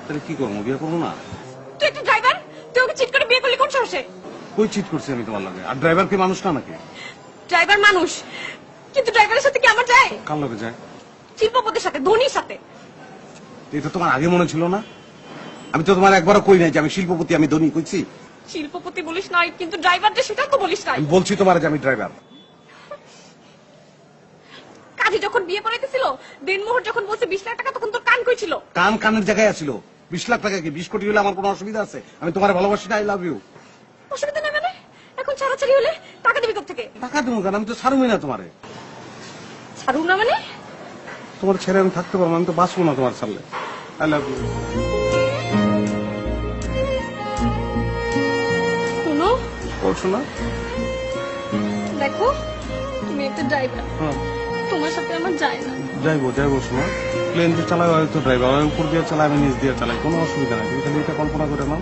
তাহলে কি করবো, বিয়ে করবো না? তুই একটা ড্রাইভার, তুই ওকে চিট করে বিয়ে করলি কোন সাহসে? কই চিট করছি আমি তোমার লাগে? আর ড্রাইভার কি মানুষ না নাকি? ড্রাইভার মানুষ, কিন্তু ড্রাইভারের সাথে কি আমার যায়? কার লোকে যায়? শিল্পপতির সাথে, ধোনির সাথে। এটা তোমার আগে মনে ছিল না? আমি তো তোমার একবারও কই নাই যে আমি শিল্পপতি, আমি ধনী, কইছি? শিল্পপতি বলিস নাই, কিন্তু ড্রাইভার যে সেটা তো বলিস নাই। আমি বলছি তোমার যে আমি ড্রাইভার। কাজী যখন বিয়ে করাইতেছিল, দিনমোহর যখন বলছে 20 লাখ টাকা, তখন তোর কান কই ছিল? কান কানের জায়গায় আছিল। 20 লাখ টাকা কি 20 কোটি হলে আমার কোনো অসুবিধা আছে? আমি তোমার ভালোবাসি না, আই লাভ ইউ। অসুবিধা না মানে? এখন ছাড়াছাড়ি হলে টাকা দিবি কোথা থেকে? টাকা দেবো কেন? আমি তো ছাড়বই না তোমারে। ছাড়ু না মানে? তোমার ছেড়ে আমি থাকতে পারবো না, আমি তো বাঁচবো না তোমার ছাড়লে। I love you. শোনো, বলছো না? দেখো, তুমি একটা ড্রাইভার, হ্যাঁ তোমার সাথে আমার যায় না। যাইবো শোনো। প্লেন যে চালায় হয়তো ড্রাইভার, উপর দিয়ে চালায়, আমি নিচ দিয়ে চালাই, কোনো অসুবিধা নাই। তুমি খালি এটা কল্পনা করে নাও।